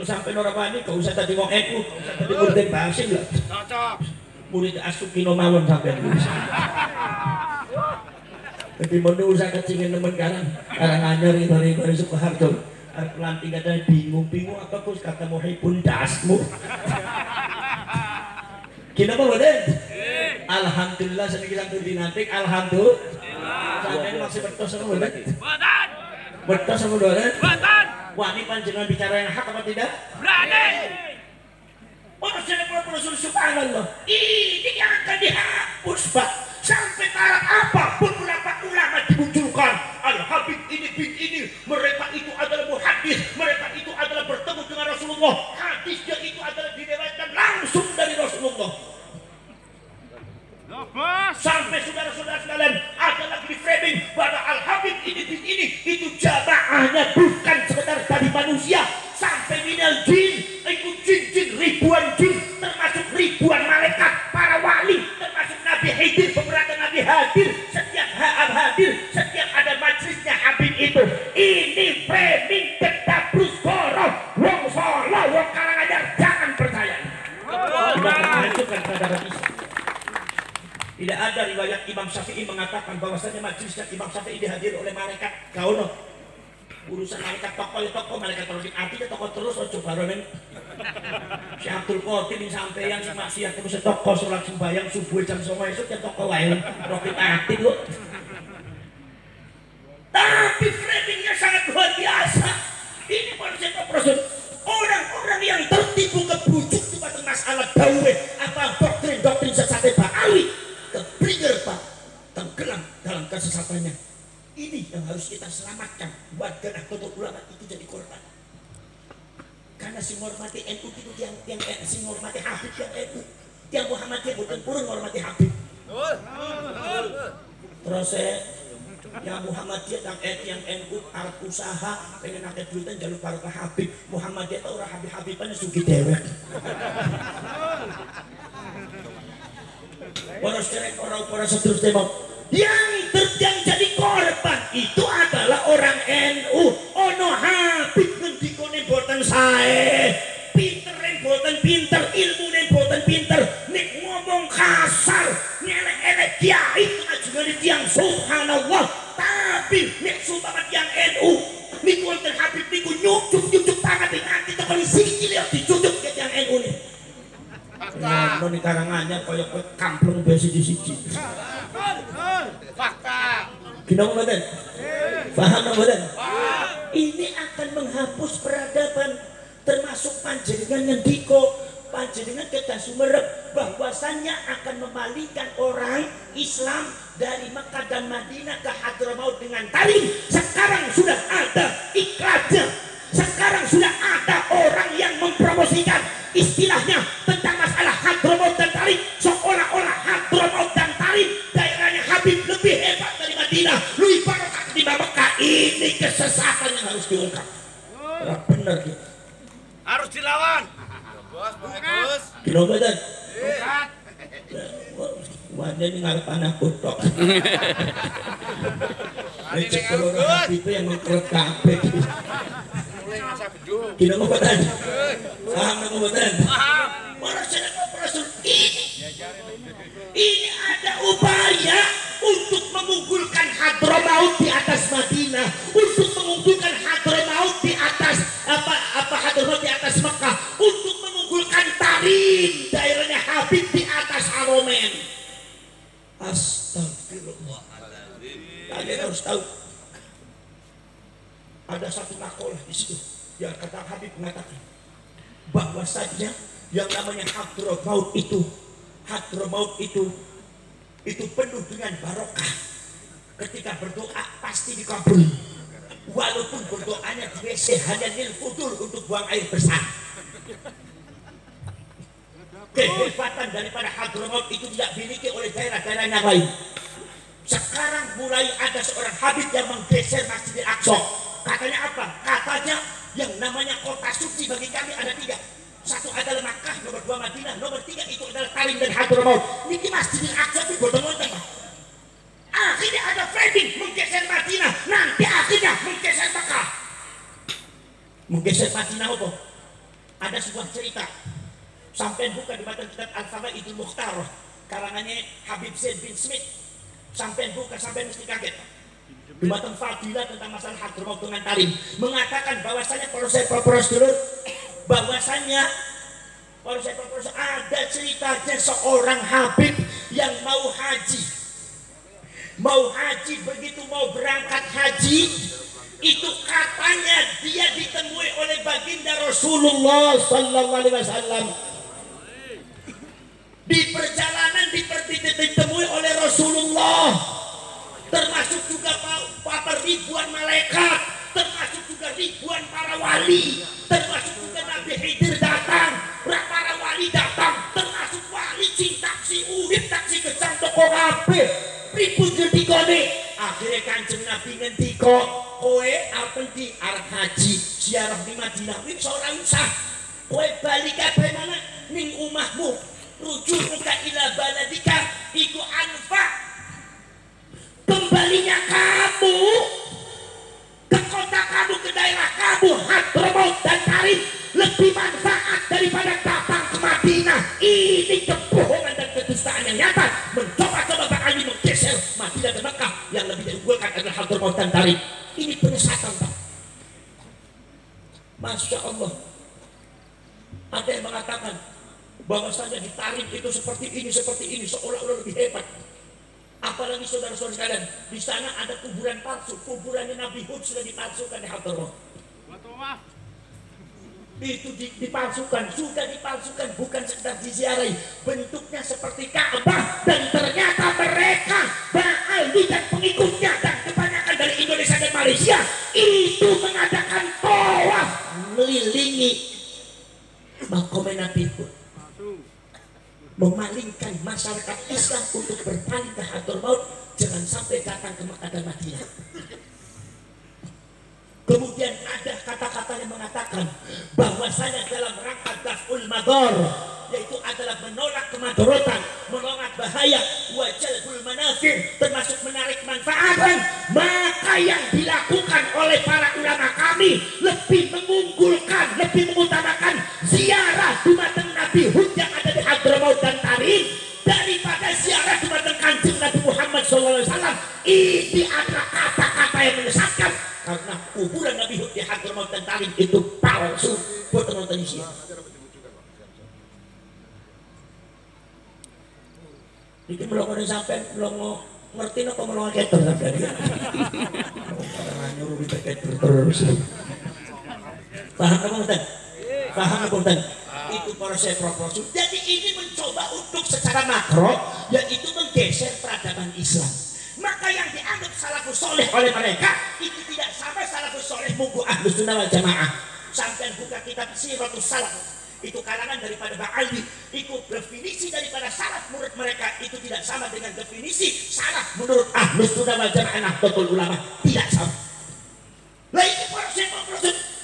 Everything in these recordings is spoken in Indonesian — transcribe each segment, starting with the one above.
sampai orang wani gak usah tadi wong NU, gak usah tadi murid Basim lah. Cocok. Murid Asukino mawon sampai jadi menu usah kecingin temen karang anyar dari Sukoharjo. Pelanting katanya bingung apa kus kata muhibun dasmu. Kina apa badan? Alhamdulillah seniki santun dinantik alhamdulillah. Sampai masih betul sama badan? Betul sama badan? Wani panjenengan bicara yang hak apa tidak? Berani. Manusia Rasul subhanallah. Ini yang akan dihapus Pak. Sampai taraf apapun ulama dimunculkan. Al-Habib ini mereka itu adalah muhadis, mereka itu adalah bertemu dengan Rasulullah. Hadisnya itu adalah diriwayatkan langsung dari Rasulullah. Sampai saudara-saudara sekalian ada lagi di framing bahwa Al-Habib ini itu jamaahnya bukan sekedar dari manusia, sampai minal jin, itu jin ribuan jin, termasuk ribuan malaikat, para wali, termasuk Nabi Khidir, beberapa Nabi hadir, setiap hadir, setiap ada majlisnya Habib itu. Ini framing Ketabrus Goroh, wong Solo, wong Karanganyar, jangan percaya. Bukan pada hadis. Tidak ada riwayat Imam Syafi'i mengatakan bahwasanya majlisnya Imam Syafi'i dihadiri oleh malaikat. Kau no urusan malaikat tokoh malaikat terus artinya tokoh terus coba ronen. Si Abdul Qadir yang sampeyan si maksiat terus tokoh sholat sembahyang subuh jam 9 esuk ya tokoh wae rokin ati kok. Tapi framingnya sangat luar biasa. Ini manusia Rasul. Orang-orang yang tertipu kebujuk pada masalah dawe apa doktrin sesat Ba'awi. Kebringer Pak, tenggelam dalam kesesatannya. Ini yang harus kita selamatkan. Warga Nahdlatul Ulama itu jadi korban. Karena si menghormati NU itu yang si menghormati Habib yang NU, yang Muhammadiyah bukan purun menghormati Habib. Terus yang Muhammadiyah yang NU Arab usaha pengen akeh duitan jalur barokah Habib. Muhammadiyah tau ora Habib-Habiban sugih dewek. Para seterusnya yang jadi korban itu adalah orang NU. Ono Habib ngendikone boten sae, pintere boten pinter, ilmune boten pinter, nek ngomong kasar, nyelek-elek kiai ajengane tiyang subhanallah. Tapi nek sumpah tiyang NU niku wonten Habib niku nyucuk tangan nganti tekan sikil dicucuk ke tiyang NU nih. Fakta. Noni Karanganyar koyo kamplung besi di siji. Fakta. Gimana mboten? Paham mboten? Ini akan menghapus peradaban, termasuk panjenengan ngendika panjenengan kedah sumerep bahwasannya akan memalingkan orang Islam dari Mekah dan Madinah ke Hadramaut dengan talim. Sekarang sudah ada iklannya. Sekarang sudah ada orang yang mempromosikan istilahnya tentang masalah Hadramaut dan talim, seolah-olah Hadramaut dan talim daerahnya Habib lebih hebat dari Madinah, lebih barokah di Mekah. Ini kesesatan yang harus diungkap. Benar gitu. Harus dilawan. Bos. Gila badan. Wajah ini ngarep anak kutok. Lecek kalau Habib itu yang mengkerut kabeh. Gila badan. Paham nama badan? Ini ada upaya untuk mengunggulkan Hadramaut di atas Madinah, untuk mengunggulkan Hadramaut di atas Hadramaut di atas Mekah, untuk mengunggulkan Tarim daerahnya Habib di atas Haromen. Astagfirullahaladzim. Kalian harus tahu ada satu makalah di situ yang kata Habib mengatakan bahwasanya yang namanya Hadramaut itu penuh dengan barokah. Ketika berdoa pasti dikabul, walaupun berdoanya di WC hanya nil futur untuk buang air besar. Kehebatan daripada Hadramaut itu tidak dimiliki oleh daerah-daerah yang lain. Sekarang mulai ada seorang Habib yang menggeser Masjidil Aqsa. Katanya apa? Katanya yang namanya kota suci bagi kami ada 3. Satu adalah Makkah, nomor 2 Madinah, nomor 3 itu adalah Tarim dan Hadramaut. Niki Masjidil Aqsa itu boten-boten. Akhirnya ada framing menggeser Madinah, nanti akhirnya menggeser Makkah. Menggeser Madinah apa? ada sebuah cerita. Sampai buka di mata kitab Al-Fawaidul Mukhtar karangannya Habib Zaid bin Smith. Sampai buka sampai mesti kaget. Di mata fadilah tentang masalah Hadramaut dengan Tarim mengatakan bahwasanya prosedurul bahwasanya ada ceritanya seorang Habib yang mau haji begitu mau berangkat haji itu katanya dia ditemui oleh baginda Rasulullah sallallahu alaihi wasallam di perjalanan ditemui oleh Rasulullah, termasuk juga ribuan malaikat, termasuk juga ribuan para wali, termasuk juga Nabi Khidir datang, para wali datang, termasuk wali taksi urip taksi kecang toko kabeh ribut ngendikane. Akhirnya Kanjeng Nabi ngendika, kowe arep di arep haji ziarah di Madinah wis ora usah, kowe bali kabeh mana ning omahmu, rujuka ila baladika iku anfa, kembalinya kamu ke kota kamu, ke daerah kamu Hadramaut dan Tarim lebih manfaat daripada datang ke Madinah. Ini kebohongan dan kedustaan yang nyata. Mencoba-coba Pak Ali menggeser Madinah dan Mekah, yang lebih diunggulkan adalah Hadramaut dan Tarim. Ini penyesatan, Pak. Masya Allah. Ada yang mengatakan bahwasanya di Tarim itu seperti ini, seolah-olah lebih hebat. Apalagi saudara-saudara sekalian, di sana ada kuburan palsu, kuburannya Nabi Hud sudah dipalsukan di Hadramaut. Itu dipalsukan, sudah dipalsukan, bukan sekedar diziarahi, bentuknya seperti Ka'bah, dan ternyata mereka Ba'ali dan pengikutnya dan kebanyakan dari Indonesia dan Malaysia itu mengadakan tawaf melilingi makom Nabi Hud, memalingkan masyarakat Islam untuk berpaling ke Hadramaut, jangan sampai datang ke Mekah dan Madinah. Kemudian ada kata-kata yang mengatakan bahwasanya dalam rangka daf'ul madar, yaitu adalah menolak kemadorotan, menolak bahaya, wajalbul manafir, termasuk menarik manfaatan, maka yang dilakukan oleh para ulama kami lebih mengunggulkan, lebih mengutamakan ziarah dumateng Nabi Hud yang ada di Hadramaut dan Tarim daripada ziarah dumateng Kanjeng Nabi Muhammad SAW. Ini adalah kata-kata yang menyesatkan, karena kuburan Nabi Hud di Hadramaut dan Tarim itu palsu. Buat teman-teman Indonesia, ini melongo sampai melongo ngerti apa melongo keter sampai dia nyuruh kita keter terus. Paham apa Ustaz? Paham apa Ustaz? Itu proses proporsi. Jadi ini mencoba untuk secara makro, yaitu menggeser peradaban Islam. Maka yang dianggap salafus soleh oleh mereka itu tidak sama salafus soleh munggu ahlus sunnah wal jamaah. Sampai buka kitab Siratus Salaf, itu kalangan daripada Ba'ali, itu definisi daripada salaf menurut mereka itu tidak sama dengan definisi salaf menurut ahlus sunnah wal jamaah Nahdlatul Ulama, tidak sama. Lah ini proses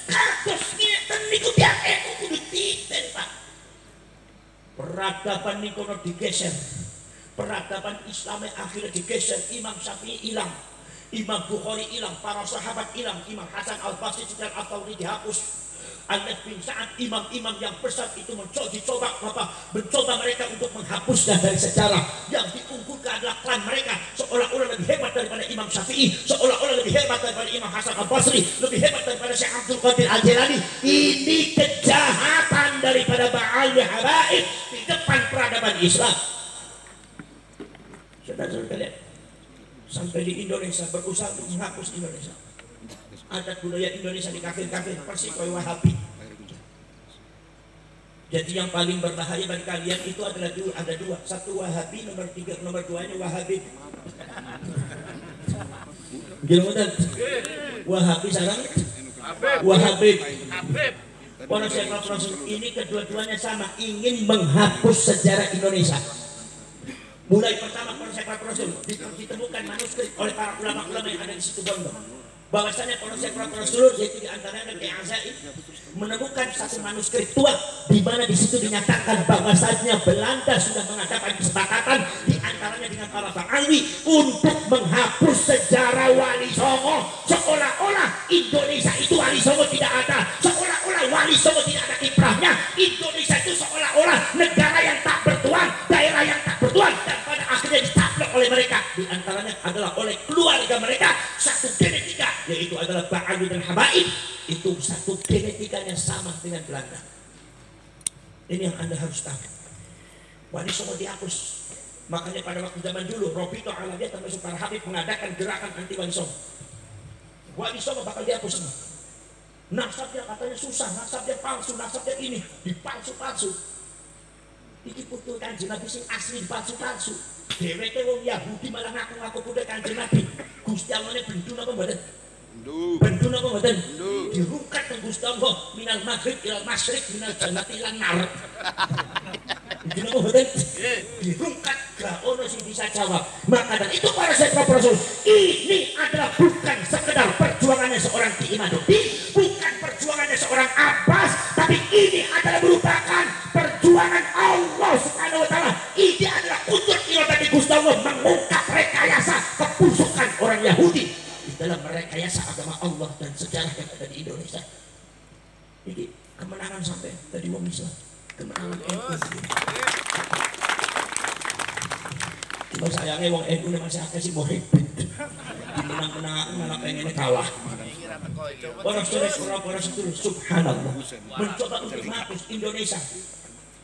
kados ngeten niku tiang kudu titen, Pak. Peradaban niku digeser. Peradaban Islam akhirnya digeser. Imam Syafi'i hilang, Imam Bukhari hilang, para sahabat hilang, Imam Hasan Al-Basri dan Al-Thawri dihapus. Alef bin Sa'ad, imam-imam yang besar itu mencoba mereka untuk menghapusnya dari sejarah. Yang diunggulkan adalah klan mereka, seolah-olah lebih hebat daripada Imam Syafi'i, seolah-olah lebih hebat daripada Imam Hasan Al-Basri, lebih hebat daripada Syekh Abdul Qadir Al-Jilani. Ini kejahatan daripada Ba'al Habaib di depan peradaban Islam. Saudara-saudara kalian, sampai di Indonesia berusaha untuk menghapus Indonesia. Adat budaya Indonesia di kafir-kafir persis kayak Wahabi. Jadi yang paling berbahaya bagi kalian itu adalah ada dua. Satu Wahabi, nomor duanya Wahabi. Gimana? Wahabi sekarang? Wahabi. Proses ini kedua-duanya sama, ingin menghapus sejarah Indonesia. Mulai pertama proses ditemukan manuskrip oleh para ulama-ulama yang ada di situ Bondo. Bahwasanya proses yaitu diantaranya Ki Azaid menemukan satu manuskrip tua di mana di situ dinyatakan bahwasanya Belanda sudah mengadakan kesepakatan di antaranya dengan para Ba'alwi untuk menghapus sejarah Wali Songo, seolah-olah Indonesia itu Wali Songo tidak ada, seolah-olah Wali Songo tidak ada kiprahnya, adalah oleh keluarga mereka satu genetika, yaitu adalah Ba'alu dan Habaib. Itu satu genetikanya sama dengan Belanda. Ini yang Anda harus tahu. Wali Songo dihapus. Makanya pada waktu zaman dulu Robito Alamiyah termasuk para Habib mengadakan gerakan anti Wali Songo. Wali Songo bakal dihapus semua. Nasabnya katanya susah, nasabnya palsu, nasabnya ini dipalsu-palsu. Iki putu Kanjeng Nabi sing asli dipalsu-palsu. Dheweke wong Yahudi malah ngaku-ngaku putu Kanjeng Nabi. Gusti Allah ne bendun apa mboten? Bendun apa mboten? Dirungkat teng Gusti Allah minal maghrib ilal masyriq minal jannati ilan nar. Bendun apa mboten? Dirungkat gak ono sing bisa jawab. Maka dan itu para sahabat Rasul, ini adalah bukan sekedar perjuangannya seorang Ki Imaduddin, bukan perjuangannya seorang Abbas, tapi ini adalah merupakan perjuangan Allah Subhanahu wa taala. Ini adalah untuk iradati Gusti Allah mengungkap rekayasa kebusukan orang Yahudi di dalam rekayasa agama Allah dan sejarah yang ada di Indonesia. Ini kemenangan sampai tadi wong Islam, kemenangan NU. Cuma sayangnya wong NU masih akeh sih mau ribet. Menang-menang malah pengennya kalah. Orang sedulur subhanallah mencoba untuk menghapus Indonesia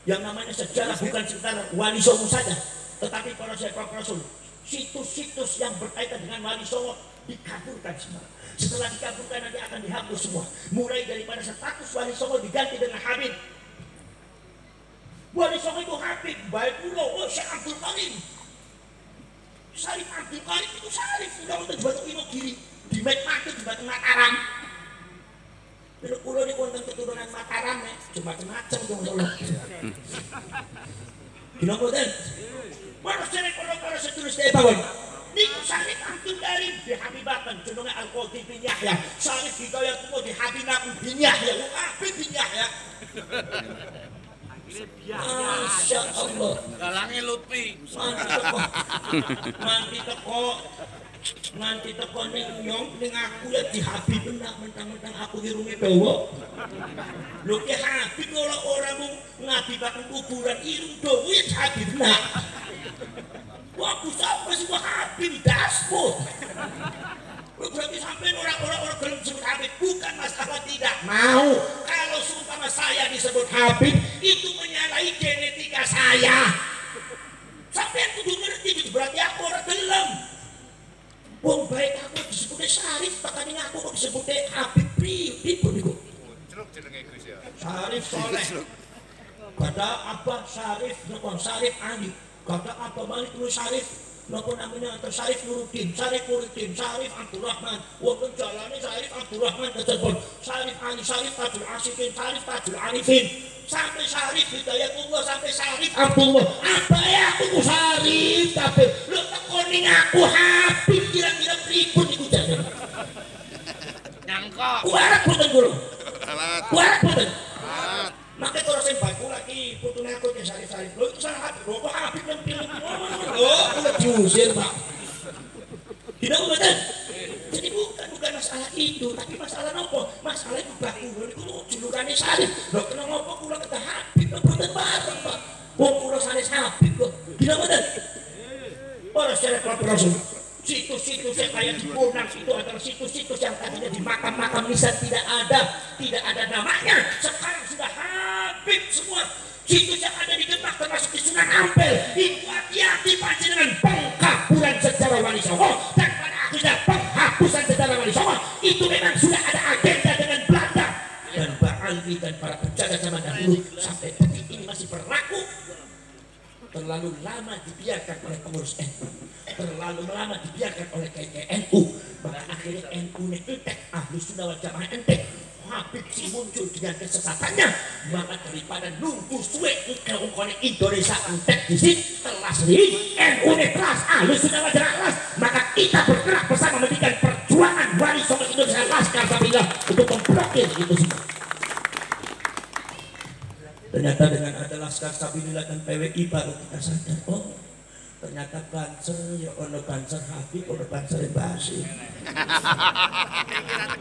yang namanya sejarah bukan sekedar Wali Songo saja, tetapi para sahabat Rasul, situs-situs yang berkaitan dengan Wali Songo dikabulkan semua. Setelah dikabulkan nanti akan dihapus semua. Mulai daripada status Wali Songo diganti dengan Habib. Wali Songo itu Habib, baik pula Syekh Abdul Karim. Syarif Abdul Karim itu Syarif udah untuk dibantu Imogiri di Mekmatu dibantu Mataram. Kalau pulau ini konten keturunan Mataram ya, cuma macam dong Allah. Gila konten. Mana sering kalau seterus dari bawah. Niku Syarif Abdul Karim di Habibakan, cenderungnya Al-Qadhi bin Yahya. Syarif Hidayatullah di Habibakun bin Yahya. Habib bin Yahya. Masya Allah. Galangnya Lutfi. Nanti teko ning nyong ning aku ya di Habib mentang-mentang aku irunge dawa. Lho ki Habib ora mung ngabibaken kuburan irung dawa ya Habib nak. Waktu sampai si Habib dasmu. Berarti sampai orang-orang gelem disebut Habib, bukan masalah tidak mau. Kalau seumpama saya disebut Habib, itu menyalahi genetika saya. Sampai yang kudu ngerti itu berarti aku orang gelem. Wong baik aku disebutnya Syarif, makanya aku kok disebutnya Habib pripun iku. Syarif Soleh. Kata apa Syarif, napa Syarif Ali. Kata apa Malik Nur Syarif. Napa namanya atau Syarif Nuruddin, Syarif Nuruddin, Syarif Abdurrahman. Wonten jalane Syarif Abdurrahman kecebon, Syarif Ali, Syarif Tajul Asyikin, Syarif Tajul Arifin, sampai Syarif Hidayatullah, sampai Syarif Abdullah. Apa ya aku Syarif tapi lu tekoning aku Habib kira-kira pripun iku jane. Nyangkok. Kuarep boten kula. Kuarep boten. Maka kalau saya baku lagi foto aku yang Syarif lo itu salah Habib, lo Habib yang pilih udah diusir pak. Tidak betul. Jadi bukan masalah itu, tapi masalah nopo, masalah itu baku itu julukannya Syarif. Lo kena ngopo kula kata Habib, lo betul bareng pak. Wong kula Syarif Habib kok. Tidak betul. Para Syarif Rasul. Situs-situs yang kayak di Bonang itu adalah situs-situs yang tadinya di makam-makam nisan tidak ada namanya. Sekarang sudah Habib semua. Situs yang ada di Demak termasuk di Sunan Ampel itu hati-hati panjenengan pengkaburan sejarah Wali Songo dan pada akhirnya penghapusan sejarah Wali Songo itu memang sudah ada agenda dengan Belanda dan Ba'alwi dan para penjaga zaman dahulu sampai detik ini masih berlaku. Terlalu lama dibiarkan oleh pengurus NU, terlalu lama dibiarkan oleh KKNU, maka akhirnya NU entek, Ahlus Sunnah wal Jamaah entek. Habib si muncul dengan kesesatannya, maka daripada nunggu suwe ungkone Indonesia entek di sini telas nih NU telas, Ahlus Sunnah wal Jamaah telas, maka kita bergerak bersama mendikan perjuangan Wali Songo Indonesia Laskar Sabilillah untuk memblokir itu semua. Ternyata dengan ada Laskar Sabilillah dan PWI baru kita sadar, oh ternyata Banser ya ono Banser Habib, ono Banser Basim.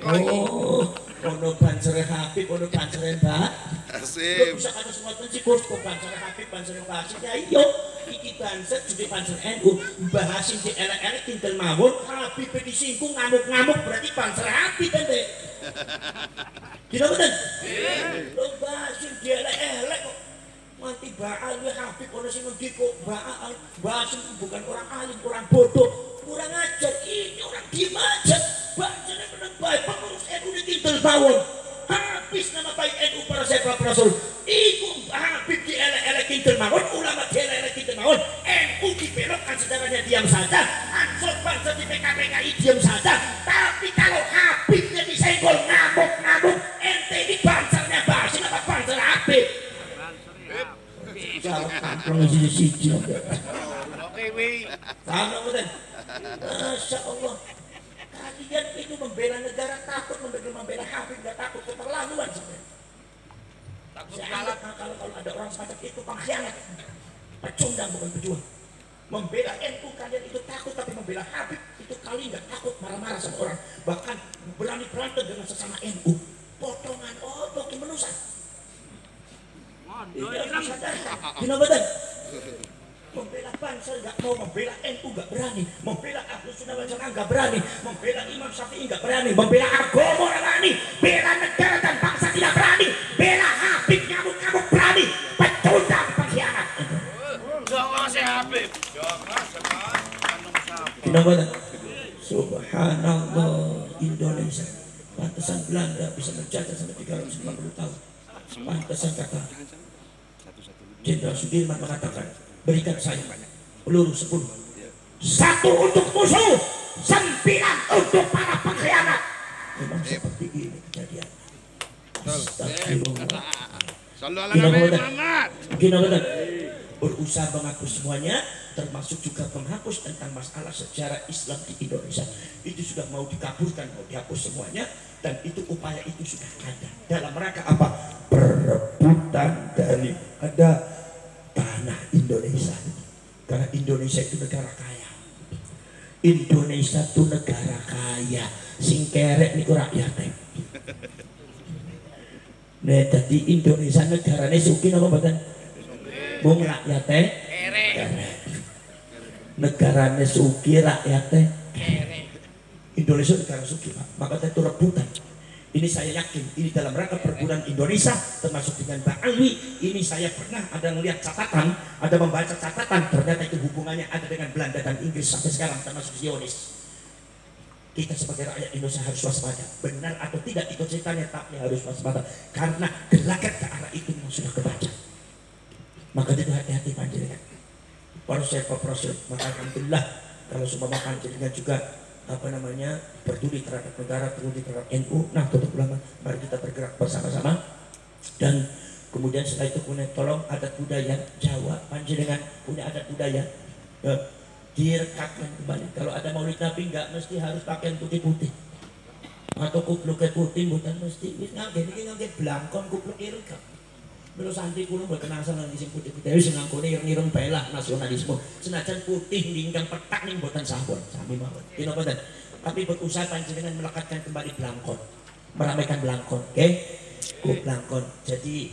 Oh Ono bansere Habib, ono bansere Mbak. Asik. Bisa kata semua sih Gus, kok bansere Habib, bansere Mbak Hasim. Ya iya, iki banser jadi banser NU. Mbak Hasim di elek-elek kintel mawon, Habib disinggung ngamuk-ngamuk berarti banser Habib kan deh. Tidak betul? Lo Mbak Hasim di elek-elek kok. Mati Baal ya Habib ono sing ngendi kok Baal. Mbak Hasim bukan orang alim, orang bodoh, kurang ajar. Ini orang diem aja. Bancane meneng baik pengurus NU di kintel mawon. Habis nama baik NU para sahabat Rasul. Iku Habib di elek-elek kintel mawon, ulama di elek-elek kintel mawon. NU dibelokkan sedaranya diam saja. Ansor bangsa di PKPKI diam saja. Tapi kalau Habibnya disenggol ngamuk-ngamuk, ente ini bangsanya Basim apa bangsa Habib? Kalau kampung siji-siji. Oke, wi. Karena betul. Masya Allah. Kalian itu membela negara takut, membela Habib nggak takut, keterlaluan sebenarnya. Takut Saya kalah. anggap kalau ada orang semacam itu pengkhianat, pecundang bukan pejuang. Membela NU kalian itu takut, tapi membela Habib itu kalian nggak takut, marah-marah sama orang, bahkan berani berantem dengan sesama NU. Potongan otot menusan. Tidak disadarkan. Gimana betul? Membela bangsa nggak mau, membela NU nggak berani, membela Ahlus Sunnah wal Jamaah nggak berani, membela Imam Syafi'i nggak berani, membela agama nggak berani, bela negara dan bangsa tidak berani, bela Habib ngamuk-ngamuk berani, pecundang pengkhianat. Jangan si Habib. Jangan sekarang kandung sapi. Kenapa? Subhanallah, Indonesia. Pantesan Belanda bisa menjajah sampai 350 tahun. Pantesan kata Jenderal Sudirman mengatakan, berikan saya peluru 10. 1 untuk musuh, 9 untuk para pengkhianat. Memang seperti ini kejadian. Astagfirullah. Sallallahu alaihi Muhammad. Gimana? Berusaha menghapus semuanya, termasuk juga menghapus tentang masalah sejarah Islam di Indonesia. Itu sudah mau dikabulkan, mau dihapus semuanya, dan itu upaya itu sudah ada. Dalam rangka apa? Perebutan dari ada tanah Indonesia. Karena Indonesia itu negara kaya. Indonesia itu negara kaya. Sing kerek niku rakyatnya. Nah, jadi Indonesia negaranya sugih napa mboten? Mung rakyatnya kerek. Negaranya sugih rakyatnya kerek. Indonesia negara sugih, Pak. Makanya itu rebutan. Ini saya yakin, ini dalam rangka perburuan Indonesia, termasuk dengan Mbak Alwi. Ini saya pernah ada melihat catatan, ada membaca catatan, ternyata itu hubungannya ada dengan Belanda dan Inggris sampai sekarang, termasuk Zionis. Kita sebagai rakyat Indonesia harus waspada, benar atau tidak itu ceritanya, tapi harus waspada, karena gelagat ke arah itu memang sudah kebaca. Maka itu hati-hati panjenengan. Para sahabat Rasul, maka alhamdulillah kalau semua panjenengan juga peduli terhadap negara, peduli terhadap NU. Nah, tutup ulama, mari kita bergerak bersama-sama. Dan kemudian setelah itu punya tolong adat budaya Jawa, panjenengan punya adat budaya direkatkan kembali. Kalau ada maulid Nabi nggak mesti harus pakaian putih-putih atau kupluk putih, bukan mesti. Wis ngangge blangkon kupluk ireng. Melu santri kula mboten asal nang sing putih-putih wis ngangkone ireng belah nasionalisme. Senajan putih lingkang petak ning mboten sampun sami mawon. Kina mboten. Tapi berusaha panjenengan melekatkan kembali blangkon. Meramaikan blangkon, oke? Blangkon. Jadi